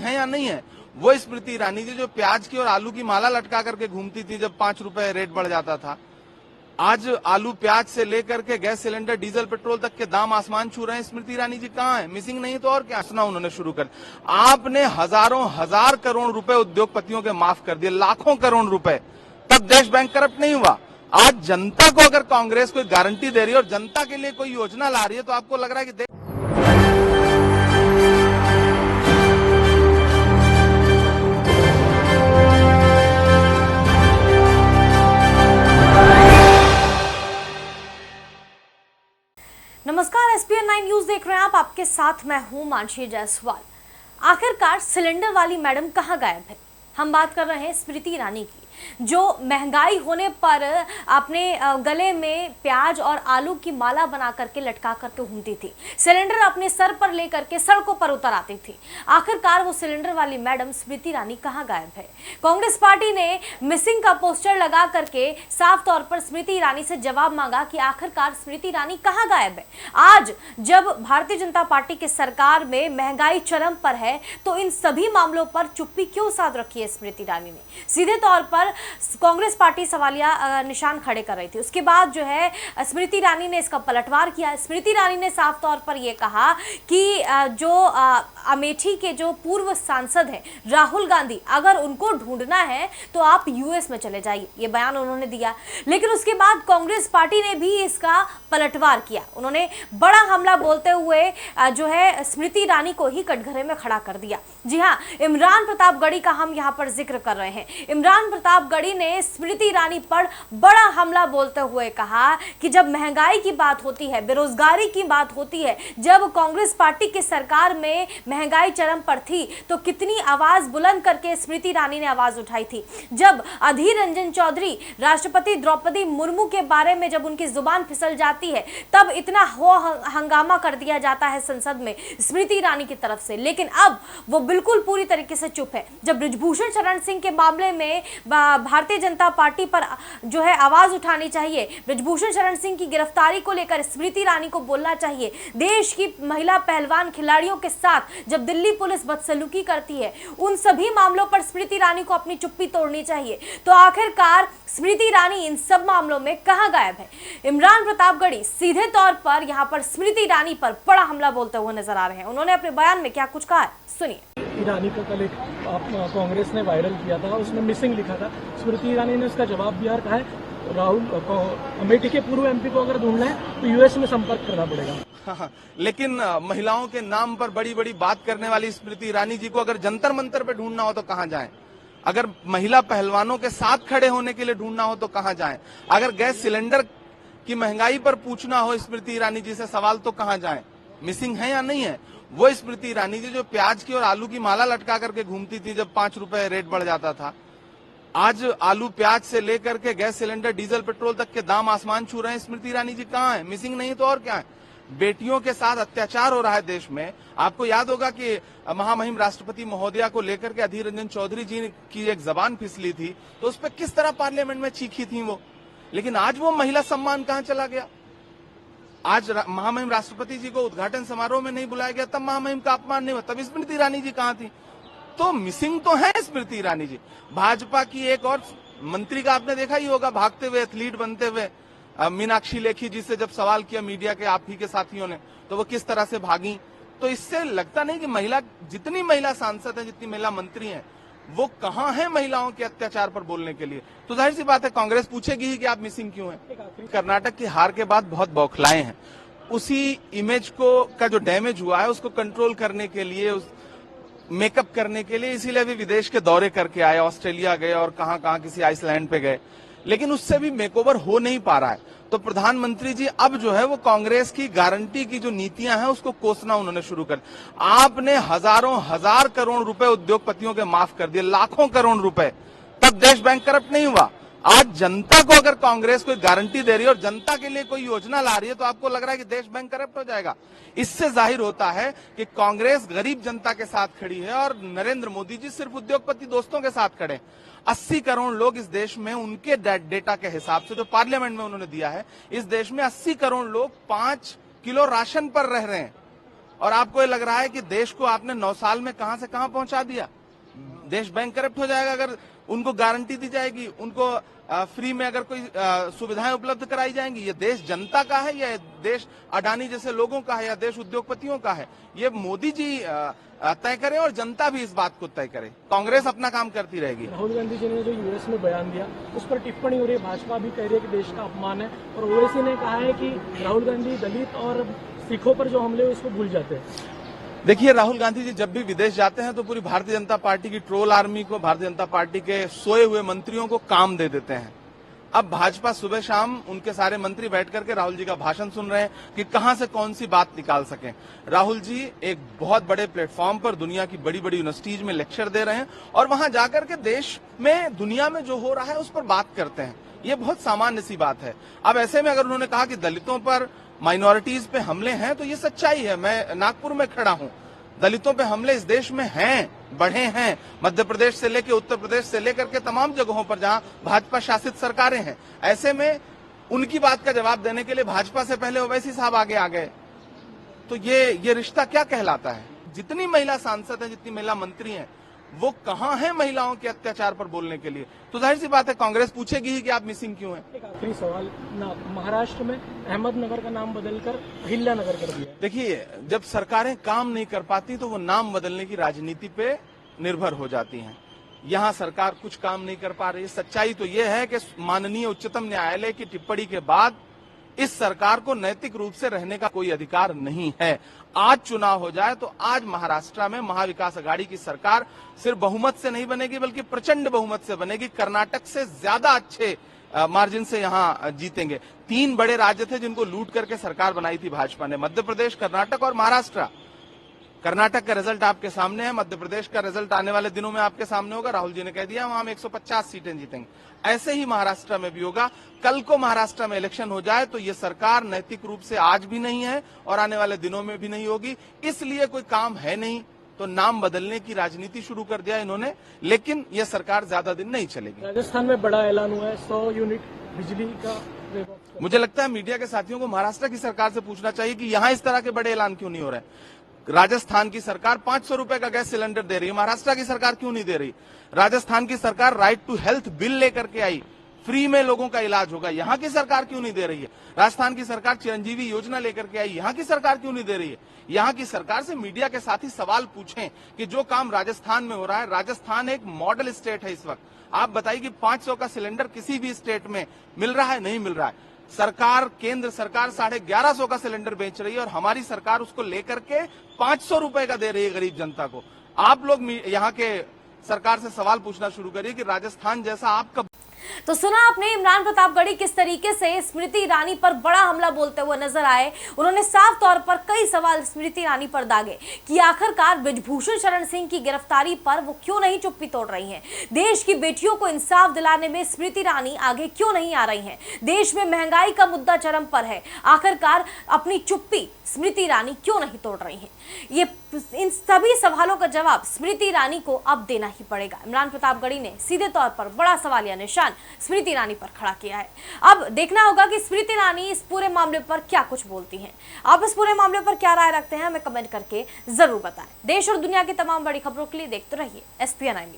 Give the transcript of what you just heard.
है या नहीं है? वो स्मृति ईरानी जी जो प्याज की और आलू की माला लटका करके घूमती थी जब 5 रुपए रेट बढ़ जाता था, आज आलू प्याज से लेकर के गैस सिलेंडर डीजल पेट्रोल तक के दाम आसमान छू रहे हैं। स्मृति ईरानी जी कहाँ है? मिसिंग नहीं तो और क्या? हंसना उन्होंने शुरू कर, आपने हजारों हजार करोड़ रुपए उद्योगपतियों के माफ कर दिए, लाखों करोड़ रुपए, तब देश बैंक करप्ट नहीं हुआ। आज जनता को अगर कांग्रेस कोई गारंटी दे रही है और जनता के लिए कोई योजना ला रही है तो आपको लग रहा है कि नमस्कार, एसपीएन 9 न्यूज देख रहे हैं आप। आपके साथ मैं हूं मानसी जायसवाल। आखिरकार सिलेंडर वाली मैडम कहां गायब है? हम बात कर रहे हैं स्मृति ईरानी की, जो महंगाई होने पर अपने गले में प्याज और आलू की माला बना करके लटका करके घूमती थी, सिलेंडर अपने सर पर लेकर के सड़कों पर उतर आती थी। आखिरकार वो सिलेंडर वाली मैडम स्मृति ईरानी कहां गायब है? कांग्रेस पार्टी ने मिसिंग का पोस्टर लगा करके साफ तौर पर स्मृति ईरानी से जवाब मांगा कि आखिरकार स्मृति ईरानी कहां गायब है। आज जब भारतीय जनता पार्टी की सरकार में महंगाई चरम पर है तो इन सभी मामलों पर चुप्पी क्यों साध रखी है स्मृति ईरानी ने? सीधे तौर पर कांग्रेस पार्टी सवालिया निशान खड़े कर रही थी। उसके बाद जो है स्मृति ईरानी ने इसका पलटवार किया। स्मृति ईरानी ने साफ तौर पर यह कहा कि जो अमेठी के जो पूर्व सांसद हैं राहुल गांधी, अगर उनको ढूंढना है तो आप यूएस में चले जाइए, ये बयान उन्होंने दिया। लेकिन उसके बाद कांग्रेस पार्टी ने भी इसका पलटवार किया। उन्होंने बड़ा हमला बोलते हुए जो है स्मृति ईरानी को ही कटघरे में खड़ा कर दिया। जी हाँ, इमरान प्रतापगढ़ी का हम यहाँ पर जिक्र कर रहे हैं। इमरान प्रतापगढ़ी ने स्मृति ईरानी पर बड़ा हमला बोलते हुए कहा कि जब महंगाई की बात होती है, बेरोजगारी की बात होती है, जब कांग्रेस पार्टी की सरकार में महंगाई चरम पर थी तो कितनी आवाज बुलंद करके स्मृति ईरानी ने आवाज उठाई थी। जब अधीर रंजन चौधरी राष्ट्रपति द्रौपदी मुर्मू के बारे में जब उनकी जुबान फिसल जाती है तब इतना हंगामा कर दिया जाता है संसद में स्मृति ईरानी की तरफ से। लेकिन अब वो बिल्कुल पूरी तरीके से चुप है। जब बृजभूषण शरण सिंह के मामले में भारतीय जनता पार्टी पर जो है आवाज उठानी चाहिए, बृजभूषण शरण सिंह की गिरफ्तारी को लेकर स्मृति ईरानी को बोलना चाहिए, देश की महिला पहलवान खिलाड़ियों के साथ जब दिल्ली पुलिस बदसलूकी करती है उन सभी मामलों पर स्मृति ईरानी को अपनी चुप्पी तोड़नी चाहिए। तो आखिरकार स्मृति ईरानी इन सब मामलों में कहां गायब है? इमरान प्रतापगढ़ी सीधे तौर पर यहां पर स्मृति ईरानी पर बड़ा हमला बोलते हुए नजर आ रहे हैं। उन्होंने अपने बयान में क्या कुछ कहा है, सुनिए। ईरानी का कल एक कांग्रेस ने वायरल किया था, उसमें मिसिंग लिखा था। स्मृति ईरानी ने उसका जवाब दिया और कहा है राहुल अमेठी के पूर्व एमपी को अगर ढूंढना है तो यूएस में संपर्क करना पड़ेगा। हाँ, लेकिन महिलाओं के नाम पर बड़ी बड़ी बात करने वाली स्मृति ईरानी जी को अगर जंतर मंतर पे ढूंढना हो तो कहां जाएं? अगर महिला पहलवानों के साथ खड़े होने के लिए ढूंढना हो तो कहां जाएं? अगर गैस सिलेंडर की महंगाई पर पूछना हो स्मृति ईरानी जी से सवाल तो कहां जाएं? मिसिंग है या नहीं है? वो स्मृति ईरानी जी जो प्याज की और आलू की माला लटका करके घूमती थी जब 5 रुपए रेट बढ़ जाता था, आज आलू प्याज से लेकर के गैस सिलेंडर डीजल पेट्रोल तक के दाम आसमान छू रहे हैं। स्मृति ईरानी जी कहाँ है? मिसिंग नहीं तो और क्या है? बेटियों के साथ अत्याचार हो रहा है देश में। आपको याद होगा कि महामहिम राष्ट्रपति महोदया को लेकर के अधीर रंजन चौधरी जी की एक जबान फिसली थी तो उस पर किस तरह पार्लियामेंट में चीखी थी वो। लेकिन आज वो महिला सम्मान कहाँ चला गया? आज महामहिम राष्ट्रपति जी को उद्घाटन समारोह में नहीं बुलाया गया, तब महामहिम का अपमान नहीं हुआ, तब स्मृति ईरानी जी कहाँ थी? तो मिसिंग तो है स्मृति ईरानी जी। भाजपा की एक और मंत्री का आपने देखा ही होगा भागते हुए, एथलीट बनते हुए, मीनाक्षी लेखी जी से जब सवाल किया मीडिया के आप ही के साथियों ने तो वो किस तरह से भागी। तो इससे लगता नहीं कि महिला, जितनी महिला सांसद है, जितनी महिला मंत्री हैं, वो कहां है महिलाओं के अत्याचार पर बोलने के लिए? तो जाहिर सी बात है कांग्रेस पूछेगी ही कि आप मिसिंग क्यों हैं। कर्नाटक की हार के बाद बहुत बौखलाए हैं। उसी इमेज को का जो डैमेज हुआ है उसको कंट्रोल करने के लिए, उस मेकअप करने के लिए इसीलिए भी विदेश के दौरे करके आए, ऑस्ट्रेलिया गए और कहां किसी आइसलैंड पे गए, लेकिन उससे भी मेकओवर हो नहीं पा रहा है। तो प्रधानमंत्री जी अब जो है वो कांग्रेस की गारंटी की जो नीतियां हैं उसको कोसना उन्होंने शुरू कर। आपने हजारों हजार करोड़ रुपए उद्योगपतियों के माफ कर दिए, लाखों करोड़ रुपए, तब देश बैंक करप्ट नहीं हुआ। आज जनता को अगर कांग्रेस कोई गारंटी दे रही है और जनता के लिए कोई योजना ला रही है तो आपको लग रहा है कि देश बैंक करप्ट हो जाएगा। इससे जाहिर होता है कि कांग्रेस गरीब जनता के साथ खड़ी है और नरेंद्र मोदी जी सिर्फ उद्योगपति दोस्तों के साथ खड़े। 80 करोड़ लोग इस देश में, उनके डेटा के हिसाब से जो पार्लियामेंट में उन्होंने दिया है, इस देश में 80 करोड़ लोग 5 किलो राशन पर रह रहे हैं। और आपको ये लग रहा है कि देश को आपने 9 साल में कहां से कहां पहुंचा दिया। देश बैंक करप्ट हो जाएगा अगर उनको गारंटी दी जाएगी, उनको फ्री में अगर कोई सुविधाएं उपलब्ध कराई जाएंगी। ये देश जनता का है या देश अडानी जैसे लोगों का है या देश उद्योगपतियों का है, ये मोदी जी तय करें और जनता भी इस बात को तय करे। कांग्रेस अपना काम करती रहेगी। राहुल गांधी जी ने जो यूएस में बयान दिया उस पर टिप्पणी हो रही है, भाजपा भी कह रही है कि देश का अपमान है, और ओवैसी ने कहा है कि राहुल गांधी दलित और सिखों पर जो हमले हुए उसको भूल जाते हैं। देखिए, राहुल गांधी जी जब भी विदेश जाते हैं तो पूरी भारतीय जनता पार्टी की ट्रोल आर्मी को, भारतीय जनता पार्टी के सोए हुए मंत्रियों को काम दे देते हैं। अब भाजपा सुबह शाम उनके सारे मंत्री बैठ करके राहुल जी का भाषण सुन रहे हैं कि कहां से कौन सी बात निकाल सकें। राहुल जी एक बहुत बड़े प्लेटफॉर्म पर दुनिया की बड़ी बड़ी यूनिवर्सिटीज में लेक्चर दे रहे हैं और वहां जाकर के देश में, दुनिया में जो हो रहा है उस पर बात करते हैं। ये बहुत सामान्य सी बात है। अब ऐसे में अगर उन्होंने कहा कि दलितों पर, माइनॉरिटीज पे हमले हैं, तो ये सच्चाई है। मैं नागपुर में खड़ा हूं, दलितों पे हमले इस देश में हैं, बढ़े हैं। मध्य प्रदेश से लेकर उत्तर प्रदेश से लेकर के तमाम जगहों पर जहां भाजपा शासित सरकारें हैं, ऐसे में उनकी बात का जवाब देने के लिए भाजपा से पहले ओवैसी साहब आगे आ गए। तो ये रिश्ता क्या कहलाता है? जितनी महिला सांसद हैं, जितनी महिला मंत्री हैं, वो कहां हैं महिलाओं के अत्याचार पर बोलने के लिए? तो जाहिर सी बात है कांग्रेस पूछेगी ही कि आप मिसिंग क्यों हैं। एक आखिरी सवाल, महाराष्ट्र में अहमदनगर का नाम बदलकर अहिल्यानगर कर दिया। देखिए, जब सरकारें काम नहीं कर पाती तो वो नाम बदलने की राजनीति पे निर्भर हो जाती हैं। यहाँ सरकार कुछ काम नहीं कर पा रही। सच्चाई तो ये है कि माननीय उच्चतम न्यायालय की टिप्पणी के बाद इस सरकार को नैतिक रूप से रहने का कोई अधिकार नहीं है। आज चुनाव हो जाए तो आज महाराष्ट्र में महाविकास आघाड़ी की सरकार सिर्फ बहुमत से नहीं बनेगी बल्कि प्रचंड बहुमत से बनेगी। कर्नाटक से ज्यादा अच्छे मार्जिन से यहाँ जीतेंगे। 3 बड़े राज्य थे जिनको लूट करके सरकार बनाई थी भाजपा ने, मध्य प्रदेश, कर्नाटक और महाराष्ट्र। कर्नाटक का रिजल्ट आपके सामने है, मध्य प्रदेश का रिजल्ट आने वाले दिनों में आपके सामने होगा। राहुल जी ने कह दिया वहां हम 150 सीटें जीतेंगे। ऐसे ही महाराष्ट्र में भी होगा। कल को महाराष्ट्र में इलेक्शन हो जाए तो ये सरकार नैतिक रूप से आज भी नहीं है और आने वाले दिनों में भी नहीं होगी। इसलिए कोई काम है नहीं तो नाम बदलने की राजनीति शुरू कर दिया इन्होंने, लेकिन ये सरकार ज्यादा दिन नहीं चलेगी। राजस्थान में बड़ा ऐलान हुआ है, 100 यूनिट बिजली का। मुझे लगता है मीडिया के साथियों को महाराष्ट्र की सरकार से पूछना चाहिए कि यहाँ इस तरह के बड़े ऐलान क्यों नहीं हो रहे हैं। राजस्थान की सरकार 500 रुपए का गैस सिलेंडर दे रही है, महाराष्ट्र की सरकार क्यों नहीं दे रही? राजस्थान की सरकार राइट टू हेल्थ बिल लेकर के आई, फ्री में लोगों का इलाज होगा, यहाँ की सरकार क्यों नहीं दे रही है? राजस्थान की सरकार चिरंजीवी योजना लेकर के आई, यहाँ की सरकार क्यों नहीं दे रही है? यहाँ की सरकार से मीडिया के साथ ही सवाल पूछें कि जो काम राजस्थान में हो रहा है, राजस्थान एक मॉडल स्टेट है इस वक्त। आप बताइए कि 500 का सिलेंडर किसी भी स्टेट में मिल रहा है? नहीं मिल रहा है। सरकार, केंद्र सरकार 1150 का सिलेंडर बेच रही है और हमारी सरकार उसको लेकर के 500 रुपए का दे रही है गरीब जनता को। आप लोग यहाँ के सरकार से सवाल पूछना शुरू करिए कि राजस्थान जैसा आपका। तो सुना आपने इमरान प्रतापगढ़ी किस तरीके से स्मृति ईरानी पर बड़ा हमला बोलते हुए नजर आए। उन्होंने साफ तौर पर कई सवाल स्मृति ईरानी पर दागे कि आखिरकार ब्रिजभूषण शरण सिंह की गिरफ्तारी पर वो क्यों नहीं चुप्पी तोड़ रही हैं, देश की बेटियों को इंसाफ दिलाने में स्मृति ईरानी आगे क्यों नहीं आ रही हैं, देश में महंगाई का मुद्दा चरम पर है, आखिरकार अपनी चुप्पी स्मृति ईरानी क्यों नहीं तोड़ रही हैं। ये इन सभी सवालों का जवाब स्मृति ईरानी को अब देना ही पड़ेगा। इमरान प्रतापगढ़ी ने सीधे तौर पर बड़ा सवालिया निशान स्मृति ईरानी पर खड़ा किया है। अब देखना होगा कि स्मृति ईरानी इस पूरे मामले पर क्या कुछ बोलती हैं। आप इस पूरे मामले पर क्या राय रखते हैं हमें कमेंट करके जरूर बताएं। देश और दुनिया की तमाम बड़ी खबरों के लिए देखते रहिए SPN9 न्यूज़।